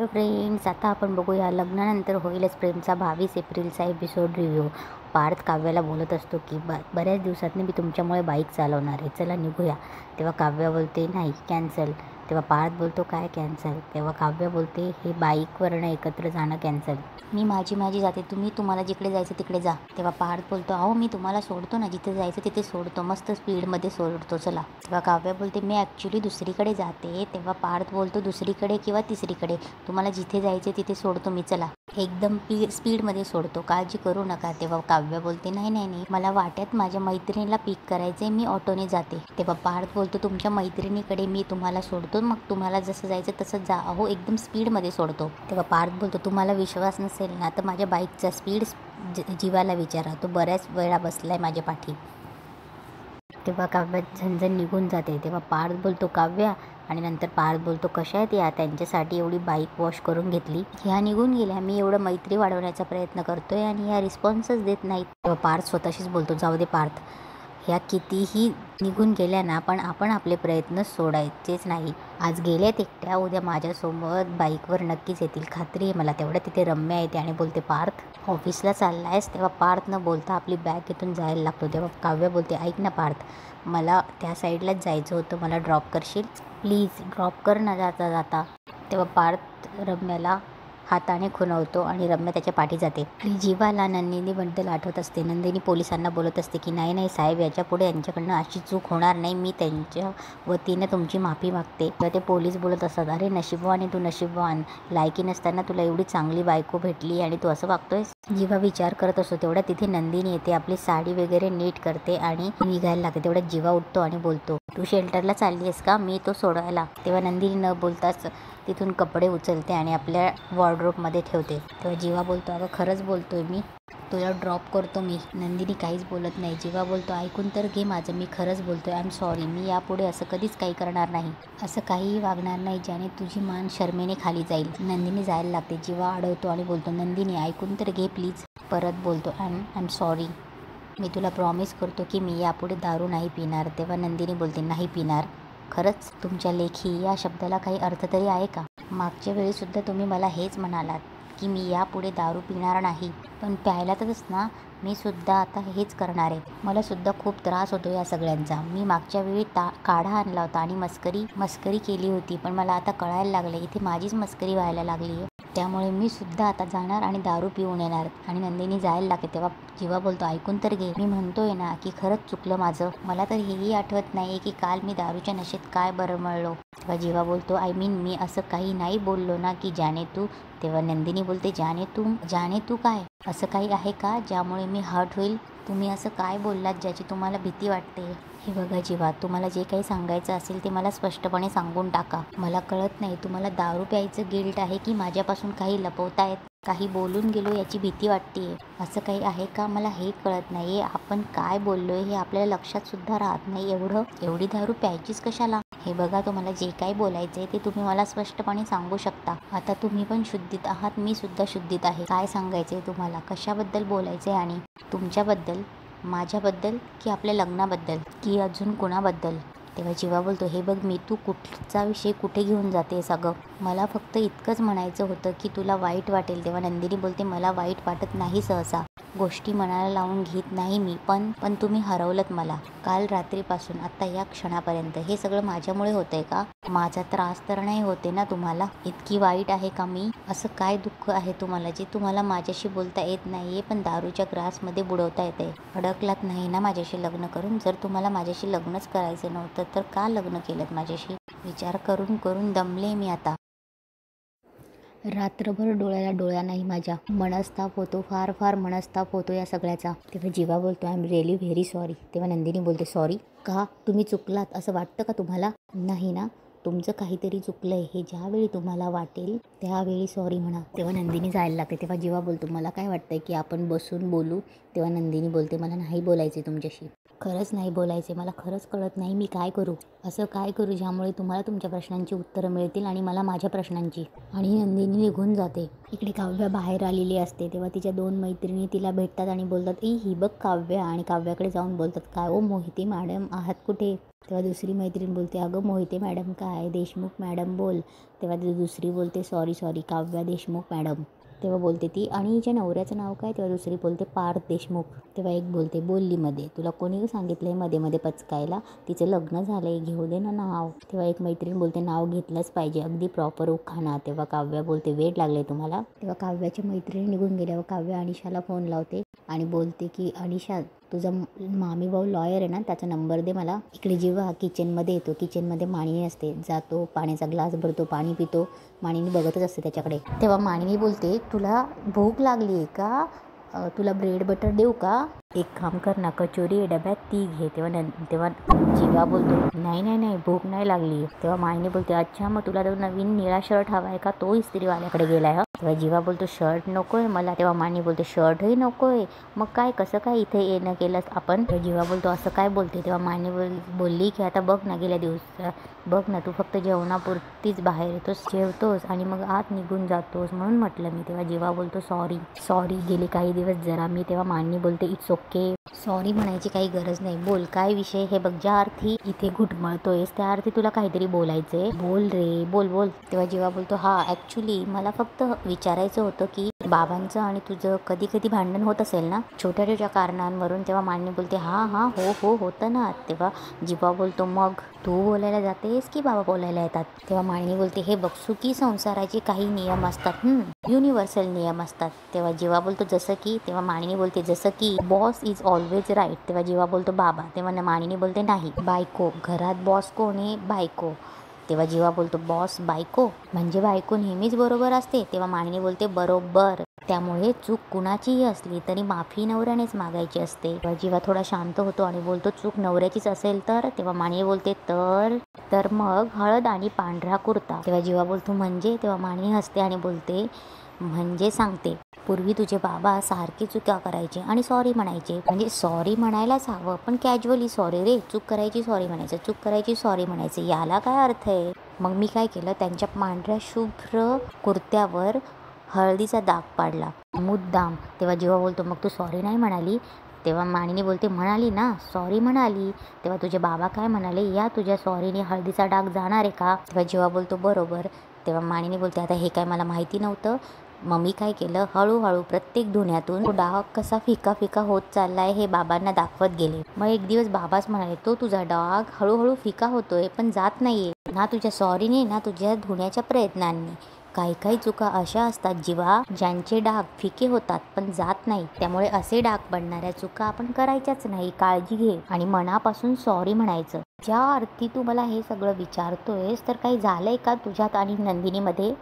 तर फ्रेंड्स, आता आपण बघूया लग्नानंतर होईलच प्रेमचा 22 एप्रिलचा एपिसोड रिव्ह्यू. पार्थ काव्याला बोलत असतो की बऱ्याच दिवसातून मी तुमच्यामुळे बाईक चालवणार आहे, चला निघूया. तेव्हा काव्या बोलते नाही, कॅन्सल. तेव्हा पार्थ बोलतो काय कॅन्सल. तेव्हा काव्या बोलते हे बाईकवरनं एकत्र जाणं कॅन्सल. मी माझी जाते, तुम्हाला जिकडे जायचं तिकडे जा. तेव्हा पार्थ बोलतो अहो मी तुम्हाला सोडतो ना, जिथे जायचं तिथे सोडतो, मस्त स्पीडमध्ये सोडतो, चला. तेव्हा काव्या बोलते मी ॲक्च्युली दुसरीकडे जाते. तेव्हा पार्थ बोलतो दुसरीकडे किंवा तिसरीकडे, तुम्हाला जिथे जायचे तिथे सोडतो मी, चला. एकदम स्पीडमध्ये सोडतो, काळजी करू नका. तेव्हा काव्या बोलते नाही, मला वाट्यात माझ्या मैत्रिणीला पिक करायचे, मी ऑटोने जाते. तेव्हा पार्थ बोलतो तुमच्या मैत्रिणीकडे मी तुम्हाला सोडतो, मग तुम्हाला जसं जायचं तसं जा, अहो एकदम स्पीडमध्ये सोडतो. तेव्हा पार्थ बोलतो तुम्हाला विश्वास नसेल ना तर माझ्या बाईकचा स्पीड जीवाला विचारा, तो बऱ्याच वेळा बसलाय माझ्या पाठी. तेव्हा काव्या झणझण निघून जाते. तेव्हा पार्थ बोलतो काव्या, आणि नंतर पार्थ बोलतो कशा आहेत या, त्यांच्यासाठी एवढी बाईक वॉश करून घेतली, ह्या निघून गेल्या, मी एवढं मैत्री वाढवण्याचा प्रयत्न करतोय आणि ह्या रिस्पॉन्सच देत नाहीत. तेव्हा पार्थ स्वतःशीच बोलतो जाऊ दे पार्थ, ह्या कितीही निघून गेल्या ना पण आपण आपले प्रयत्न सोडायचेच नाही. आज गेल्यात एकट्या, उद्या माझ्यासोबत बाईकवर नक्कीच येतील, खात्री आहे मला. तेवढ्या तिथे रम्या येते आणि बोलते पार्थ ऑफिसला चाललायस. तेव्हा पार्थ न बोलता आपली बॅग इथून जायला लागतो. तेव्हा काव्या बोलते ऐक ना पार्थ, मला त्या साईडलाच जायचं होतं, मला ड्रॉप करशील प्लीज, ड्रॉप कर ना जाता जाता. तेव्हा पार्थ रम्याला हाताने खुणवतो आणि रम्या त्याच्या पाठी जाते. आणि जीवाला नंदिनीबद्दल आठवत असते. नंदिनी पोलिसांना बोलत असते की नाही साहेब, याच्यापुढे यांच्याकडनं अशी चूक होणार नाही, मी त्यांच्या वतीने तुमची माफी मागते. तेव्हा ते पोलीस बोलत असतात अरे नशीबवान आहे तू, नशीबवान, लायकी नसताना तुला एवढी चांगली बायको भेटली आणि तू असं वागतोयस. जीवा विचार करत असतो. तेवढ्या तिथे नंदिनी येते, आपली साडी वगैरे नीट करते आणि निघायला लागते. तेवढ्या जीवा उठतो आणि बोलतो तू शेल्टरला चालली आहेस का, मी तो सोडवायला. तेव्हा नंदिनी न बोलताच तिथून कपडे उचलते आणि आपल्या वॉर्डरोबमध्ये ठेवते. तेव्हा जीवा बोलतो अगं खरंच बोलतोय मी, तुला ड्रॉप करतो मी. नंदिनी काहीच बोलत नाही. जीवा बोलतो ऐकून तर घे माझं, मी खरंच बोलतोय, आय एम सॉरी, मी यापुढे असं कधीच काही करणार नाही, असं काहीही वागणार नाही ज्याने तुझी मान शर्मेने खाली जाईल. नंदिनी जायला लागते. जीवा अडवतो आणि बोलतो नंदिनी ऐकून तर घे प्लीज. परत बोलतो आय एम सॉरी, मी तुला प्रॉमिस करतो की मी यापुढे दारू नाही पिणार. तेव्हा नंदिनी बोलते नाही पिणार. खरंच तुमच्या लेखी या शब्दाला काही अर्थ तरी आहे का? मागच्या वेळीसुद्धा तुम्ही मला हेच म्हणालात की मी यापुढे दारू पिणार नाही, पण प्यायलातच ना, मी सुद्धा आता हेच करणार आहे. मला सुद्धा खूप त्रास होतो या सगळ्यांचा. मी मागच्या वेळी काढा आणला होता आणि मस्करी केली होती, पण मला आता कळायला लागलं इथे माझीच मस्करी व्हायला लागली आहे. त्यामुळे मी सुद्धा आता जाणार आणि दारू पिऊन येणार. आणि नंदिनी जायला लागते. तेव्हा जीवा बोलतो ऐकून तर घे, मी म्हणतोय ना की खरंच चुकलं माझं, मला तर हेही आठवत नाही की काल मी दारूच्या नशेत काय बरमळलो. तेव्हा जीवा बोलतो आय मीन मी असं काही नाही बोललो ना की जाने तू. तेव्हा नंदिनी बोलते जाने तू काय, असं काही आहे का ज्यामुळे मी हर्ट होईल? तुम्ही असं काय बोललात ज्याची तुम्हाला भीती वाटते? हे बघा जीवा, तुम्हाला जे काही सांगायचं असेल ते मला स्पष्टपणे सांगून टाका. मला कळत नाही तुम्हाला दारू प्यायचं गिल्ट आहे की माझ्यापासून काही लपवतायत, काही बोलून गेलो याची भीती वाटतेय, असं काही आहे का? मला हे कळत नाही. आपण काय बोललोय हे आपल्याला लक्षात सुद्धा राहत नाही. एवढी दारू प्यायचीच कशाला? हे बघा, तुम्हाला जे काही बोलायचंय ते तुम्ही मला स्पष्टपणे सांगू शकता. आता तुम्ही पण शुद्धीत आहात, मी सुद्धा शुद्धीत आहे. काय सांगायचंय तुम्हाला? कशाबद्दल बोलायचंय? आणि तुमच्याबद्दल, माझ्याबद्दल, की आपल्या लग्नाबद्दल, की अजून कुणाबद्दल? तेव्हा जीवा बोलतो हे बघ मी, तू कुठचा विषय कुठे घेऊन जातेस अगं, मला फक्त इतकंच म्हणायचं होतं की तुला वाईट वाटेल. तेव्हा नंदिनी बोलते मला वाईट वाटत नाही, सहसा गोष्टी मनाला लावून घेत नाही मी, पण तुम्ही हरवलत मला. काल रात्रीपासून आता या क्षणापर्यंत हे सगळं माझ्यामुळे होतंय का? माझा त्रास तर नाही होते ना तुम्हाला? इतकी वाईट आहे का मी? असं काय दुःख आहे तुम्हाला जे तुम्हाला माझ्याशी बोलता येत नाहीये पण दारूच्या ग्रासमध्ये बुडवता येते? अडकलात नाही ना माझ्याशी लग्न करून? जर तुम्हाला माझ्याशी लग्नच करायचं नव्हतं तर का लग्न केलं माझ्याशी? विचार करून करून दमले मी आता. रात्रभर डोळ्याला डोळ्या नाही माझ्या, मनस्ताप होतो, फार मनस्ताप होतो या सगळ्याचा. तेव्हा जीवा बोलतो I am really very sorry. तेव्हा नंदिनी बोलते सॉरी का? तुम्ही चुकलात असं वाटतं का तुम्हाला? नाही ना, तुमचं काहीतरी चुकलंय हे ज्यावेळी तुम्हाला वाटेल त्यावेळी सॉरी म्हणा. तेव्हा नंदिनी जायला लागते. तेव्हा जीवा बोलतो मला काय वाटतंय की आपण बसून बोलू. तेव्हा नंदिनी बोलते मला नाही बोलायचे तुमच्याशी. खरंच नाही बोलायचे, मला खरंच कळत नाही मी काय करू, असं काय करू ज्यामुळे तुम्हाला तुमच्या प्रश्नांची उत्तरं मिळतील आणि मला माझ्या प्रश्नांची. आणि नंदिनी निघून जाते. इकडे काव्या बाहेर आलेली असते तेव्हा तिच्या 2 मैत्रिणी तिला भेटतात आणि बोलतात, ही बघ काव्या. आणि काव्याकडे जाऊन बोलतात, काय ओ मोहिते मॅडम आहात कुठे? तेव्हा दुसरी मैत्रीण बोलते, अगं मोहिते मॅडम काय, देशमुख मॅडम बोल. तेव्हा ती दुसरी बोलते, सॉरी काव्या देशमुख मॅडम. तेव्हा बोलते ती, आणि हिच्या नवऱ्याचं नाव काय? तेव्हा दुसरी बोलते, पार्थ देशमुख. तेव्हा एक बोलते, बोलली मध्ये, तुला कोणी सांगितलंय मध्ये मध्ये पचकायला? तिचं लग्न झालंय, घेऊ दे ना नाव. तेव्हा एक मैत्रीण बोलते, नाव घेतलंच पाहिजे, अगदी प्रॉपर उखाणा. तेव्हा काव्या बोलते, वेड लागले तुम्हाला? तेव्हा काव्याची मैत्रिणी निघून गेल्यावर काव्या अनिशाला फोन लावते आणि बोलते की, अनिशा तुझा मामी भाऊ लॉयर आहे ना, त्याचा नंबर दे मला. इकडे जेव्हा किचनमध्ये येतो, किचनमध्ये माणिनी असते, जातो, पाण्याचा ग्लास भरतो, पाणी पितो. माणिनी बघतच असते त्याच्याकडे. तेव्हा माणिनी बोलते, तुला भूक लागली आहे का? तुला ब्रेड बटर देऊ का? एक काम कर ना, कचोरी आहे डब्यात, ती घे. तेव्हा जीवा बोलतो, नाही भूक नाही लागली. तेव्हा मायने बोलते, अच्छा मग तुला तो नवीन निळा शर्ट हवा आहे का? तो इस्त्रीवाल्याकडे गेलाय. तेव्हा जीवा बोलतो, शर्ट नकोय मला. तेव्हा मायने बोलते, शर्टही नकोय, मग काय कसं काय इथे येणं केलंस आपण? जीवा बोलतो, असं काय बोलते? तेव्हा मायने बोलली की, आता बघ ना, गेल्या दिवसात बघ ना, तू फक्त जेवणापुरतीच बाहेर येतोस, जेवतोस आणि मग आत निघून जातोस, म्हणून म्हटलं मी. तेव्हा जीवा बोलतो, सॉरी गेले काही दिवस जरा मी. तेव्हा मायने बोलते, इट्स ओके, सॉरी म्हणायची काही गरज नाही, बोल काय विषय. हे बघ, ज्या अर्थी इथे घुटमळतोयस त्या अर्थी तुला काहीतरी बोलायचंय, बोल रे, बोल. तेव्हा जीवा बोलतो, हा ॲक्च्युली मला फक्त विचारायचं होतं की बाबांचं आणि तुझं कधी कधी भांडण होत असेल ना, छोट्या छोट्या कारणांवरून. तेव्हा मान्य बोलते, हा हो होतं ना. तेव्हा जीवा बोलतो, मग तू बोलायला जातेस की बाबा बोलायला येतात? तेव्हा मांडणी बोलते, हे बघ, सुखी संसाराचे काही नियम असतात, युनिव्हर्सल नियम असतात. तेव्हा जीवा बोलतो, जसं की? तेव्हा मांडणी बोलते, जसं की बॉस इज ऑलवेज राईट. तेव्हा जीवा बोलतो, बाबा. तेव्हा मांडणी बोलते, नाही, बायको. घरात बॉस कोण आहे? बायको. तेव्हा जीवा बोलतो, बॉस बायको म्हणजे बायको नेहमीच बरोबर असते? तेव्हा मांडणी बोलते, बरोबर. त्यामुळे चूक कुणाचीही असली तरी माफी नवऱ्यानेच मागायची असते. तेव्हा जीवा थोडा शांत होतो आणि बोलतो, चूक नवऱ्याचीच असेल तर? तेव्हा मांडणी बोलते, तर मग हळद आणि पांढरा कुर्ता. तेव्हा जीवा बोलतो, म्हणजे? तेव्हा मांडणी हसते आणि बोलते, म्हणजे सांगते, पूर्वी तुझे बाबा सारखे चुका करायचे आणि सॉरी म्हणायचे, म्हणजे सॉरी म्हणायलाच हवं, पण कॅज्युअली सॉरी रे, चूक करायची सॉरी म्हणायचं, चूक करायची सॉरी म्हणायचं, याला काय अर्थ आहे? मग मी काय केलं, त्यांच्या पांढऱ्या शुभ्र कुर्त्यावर हळदीचा दाग पाडला, मुद्दाम. तेव्हा जीवा बोलतो, मग तू सॉरी नाही म्हणाली? तेव्हा मानिनी बोलते, म्हणाली ना, सॉरी म्हणाली. तेव्हा तुझे बाबा काय म्हणाले, या तुझ्या सॉरीने हळदीचा डाग जाणार आहे का? तेव्हा जीवा बोलतो, बरोबर. तेव्हा मानिनी बोलते, आता हे काय मला माहिती नव्हतं. मग मी काय केलं, हळूहळू प्रत्येक धुण्यातून तो डाग कसा फिका फिका होत चाललाय हे बाबांना दाखवत गेले. मग एक दिवस बाबाच म्हणाले, तो तुझा डाग हळूहळू फिका होतोय पण जात नाहीये, ना तुझ्या सॉरीने ना तुझ्या धुण्याच्या प्रयत्नांनी. काही चुका अशा असतात जीवा, ज्यांचे डाग फिके होतात पण जात नाही. त्यामुळे असे डाग पडणाऱ्या चुका आपण करायच्याच नाही, काळजी घे आणि मनापासून सॉरी म्हणायचं. ज्या अर्थी तू मला हे सगळं विचारतोयस तर काही झालंय का तुझ्यात आणि नंदिनीमध्ये?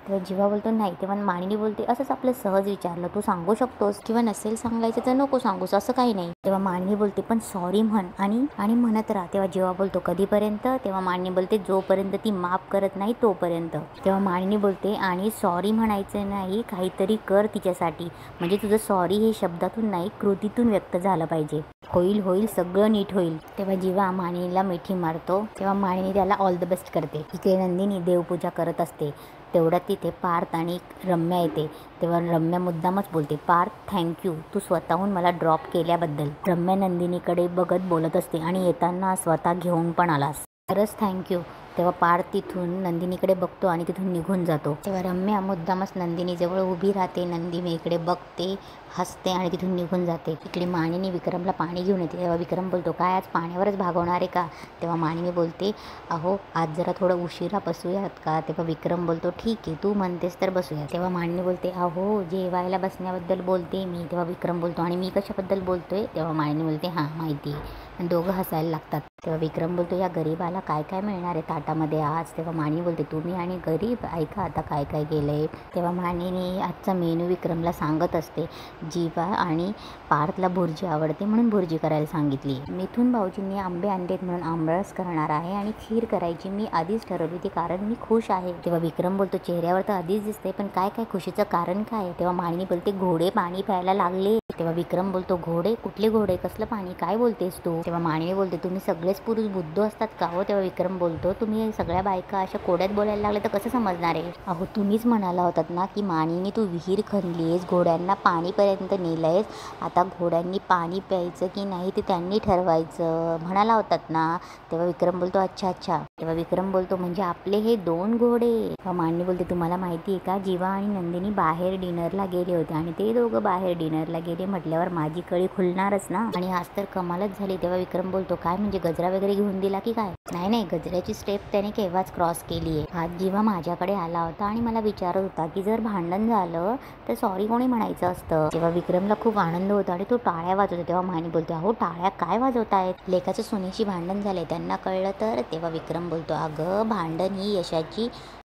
तेव्हा जीवा बोलतो, नाही. तेव्हा मानिनी बोलते, असंच आपलं सहज विचारलं, तू सांगू शकतोस किंवा नसेल सांगायचं तर नको सांगूस, असं काही नाही. तेव्हा मानिनी बोलते, पण सॉरी म्हण आणि म्हणत राहा. तेव्हा जीवा बोलतो, कधीपर्यंत? तेव्हा मानिनी बोलते, जोपर्यंत ती माफ करत नाही तोपर्यंत. तेव्हा मानिनी बोलते, आणि सॉरी म्हणायचं नाही, काहीतरी कर तिच्यासाठी, म्हणजे तुझं सॉरी हे शब्दातून नाही कृतीतून व्यक्त झालं पाहिजे. होईल सगळं नीट होईल. तेव्हा जीवा मानिनीला मिठी मारतो. तेव्हा मानिनी त्याला ऑल द बेस्ट करते. इकडे नंदिनी देवपूजा करत असते. तेवढ्यात तिथे पार्थ आणि रम्या येते. तेव्हा रम्या मुद्दामच बोलते, पार्थ थँक्यू, तू स्वतःहून मला ड्रॉप केल्याबद्दल. रम्या नंदिनीकडे बघत बोलत असते, आणि येताना स्वतः घेऊन पण आलास, खरंच थँक्यू. तेव्हा पार्थ तिथून नंदिनीकडे बघतो आणि तिथून निघून जातो. तेव्हा रम्या मुद्दामच नंदिनीजवळ उभी राहते. नंदिनी इकडे बघते, हसते आणि तिथून निघून जाते. इकडे मानिनी विक्रमला पाणी घेऊन येते. तेव्हा विक्रम बोलतो, काय आज पाण्यावरच भागवणार आहे का? तेव्हा मानिनी बोलते, अहो आज जरा थोडं उशिरा बसूयात का? तेव्हा विक्रम बोलतो, ठीक आहे, तू म्हणतेस तर बसूया. तेव्हा मानिनी बोलते, अहो जेवायला बसण्याबद्दल बोलते मी. तेव्हा विक्रम बोलतो, आणि मी कशाबद्दल बोलतोय? तेव्हा मानिनी बोलते, हां माहिती. आणि दोघं हसायला लागतात. तेव्हा विक्रम बोलतो, या गरीबाला काय काय मिळणार आहे ताटामध्ये आज? तेव्हा मानिनी बोलते, तुम्ही आणि गरीब, ऐका आता काय काय केलंय. तेव्हा मानिनी आजचा मेनू विक्रमला सांगत असते. जीवा आणि पार्थला भुर्जी आवडते म्हणून भुर्जी करायला सांगितली. मिथून भाऊजींनी आंबे आणलेत म्हणून आमरस करणार आहे, आणि खीर करायची मी आधीच ठरवली होती कारण मी खुश आहे. तेव्हा विक्रम बोलतो, चेहऱ्यावर तर आधीच दिसते, पण काय खुशीचं कारण काय? तेव्हा मानिनी बोलते, घोडे पाणी प्यायला लागले. तेव्हा विक्रम बोलतो, घोडे? कुठले घोडे? कसलं पाणी? काय बोलतेस तू? तेव्हा मानिनी बोलते, तुम्ही सगळेच पुरुष बुद्धू असतात का हो? तेव्हा विक्रम बोलतो, तुम्ही सगळ्या बायका अशा कोड्यात बोलायला लागले तर कसं समजणार आहे? अहो तुम्हीच म्हणाला होतात ना की मानिनी तू विहीर खणलीस, घोड्यांना पाणीपर्यंत नेलंयस, आता घोड्यांनी पाणी प्यायचं की नाही ते त्यांनी ठरवायचं म्हणाला होतात ना. तेव्हा विक्रम बोलतो, अच्छा अच्छा. तेव्हा विक्रम बोलतो, म्हणजे आपले हे 2 घोडे. तेव्हा मानिनी बोलते, तुम्हाला माहिती आहे का, जीवा आणि नंदिनी बाहेर डिनरला गेले होते आणि ते दोघं बाहेर डिनरला गेले म्हटल्यावर माझी कळी खुलणारच ना. आणि आज तर कमालच झाली. तेव्हा विक्रम बोलतो, काय म्हणजे गजरा वगैरे घेऊन दिला की काय? नाही नाही, गजऱ्याची स्टेप त्याने केव्हाच क्रॉस केली आहे. आज जीवा माझ्याकडे आला होता आणि मला विचारत होता की जर भांडण झालं तर सॉरी कोणी म्हणायचं असतं. तेव्हा विक्रमला खूप आनंद होता आणि तो टाळ्या वाजवतो. तेव्हा मानिनी बोलतो, अहो टाळ्या काय वाजवतायत? लेकाचं सुनेशी भांडण झाले त्यांना कळलं तर. तेव्हा विक्रम बोलतो, अगं भांडण ही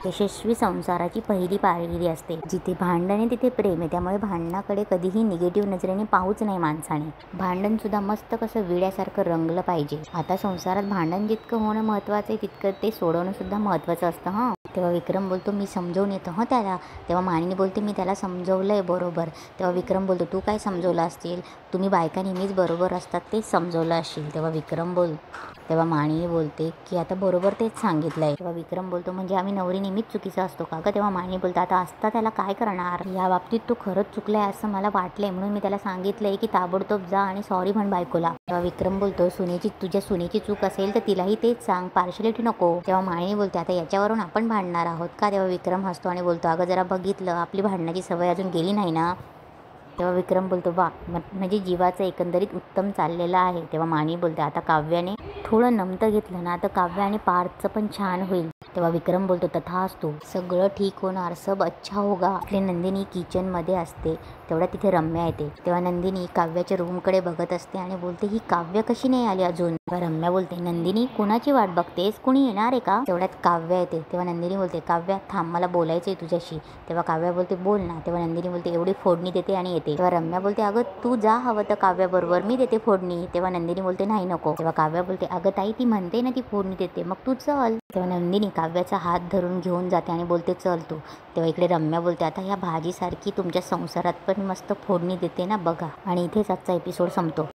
यशस्वी संसाराची पहिली पायरी असते. जिथे भांडण आहे तिथे प्रेम आहे, त्यामुळे भांडणाकडे कधीही निगेटिव्ह नजरेने पाहूच नाही माणसाने. भांडण सुद्धा मस्त कसं विड्यासारखं रंगलं पाहिजे. आता संसारात भांडण जितकं होणं महत्त्वाचं आहे तितकं ते सोडवणं सुद्धा महत्त्वाचं असतं हं. तेव्हा विक्रम बोलतो, मी समजवून येतो हं त्याला. तेव्हा मानिनी बोलते, मी त्याला समजवलंय बरोबर. तेव्हा विक्रम बोलतो, तू काय समजवलं असतील? तुम्ही बायका नेहमीच बरोबर असतात तेच समजवलं असशील. तेव्हा मानिनी बोलते की आता बरोबर तेच सांगितलंय. तेव्हा विक्रम बोलतो, म्हणजे आम्ही नवरी नेहमीच चुकीचा असतो का गं? तेव्हा मानिनी बोलतो, आता असता त्याला काय करणार? या बाबतीत तो खरंच चुकलाय असं मला वाटलंय, म्हणून मी त्याला सांगितलंय की ताबडतोब जा आणि सॉरी म्हण बायकोला. तेव्हा विक्रम बोलतो, तुझ्या सुनेची चूक असेल तर तिलाही तेच सांग, पार्शलिटी नको. तेव्हा मानिनी बोलते, आता याच्यावरून आपण भांडणार आहोत का? तेव्हा विक्रम हसतो आणि बोलतो, अगं जरा बघितलं, आपली भांडण्याची सवय अजून गेली नाही ना. तेव्हा विक्रम बोलतो, वा म्हणजे जीवाचं एकंदरीत उत्तम चाललेलं आहे. तेव्हा मानिनी बोलते, आता काव्याने थोडं नमतं घेतलं ना तर काव्य आणि पार्थचं पण छान होईल. तेव्हा विक्रम बोलतो, तथास्तु, सगळं ठीक होणार, सब अच्छा होगा. आपली नंदिनी किचनमध्ये असते तेवढ्या तिथे रम्या येते. तेव्हा नंदिनी काव्याच्या रूमकडे बघत असते आणि बोलते, ही काव्य कशी नाही आली अजून? तेव्हा रम्या बोलते, नंदिनी कुणाची वाट बघतेस? कुणी येणार आहे का? तेवढ्यात काव्य येते. तेव्हा नंदिनी बोलते, काव्या थांब, मला बोलायचं आहे तुझ्याशी. तेव्हा काव्या बोलते, बोल ना. तेव्हा नंदिनी बोलते, एवढी फोडणी देते आणि येते. तेव्हा रम्या बोलते, अगं तू जा हवं तर काव्याबरोबर, मी देते फोडणी. तेव्हा नंदिनी बोलते, नाही नको. तेव्हा काव्या बोलते, अगं ताई ती म्हणते ना ती फोडणी देते, मग तू चल. तेव्हा नंदिनी काव्याचा हात धरून घेऊन जाते आणि बोलते, चल तू. तेव्हा इकडे रम्या बोलते, आता ह्या भाजीसारखी तुमच्या संसारात पण मस्त फोडणी देते ना बघा. आणि इथेच आजचा एपिसोड संपतो.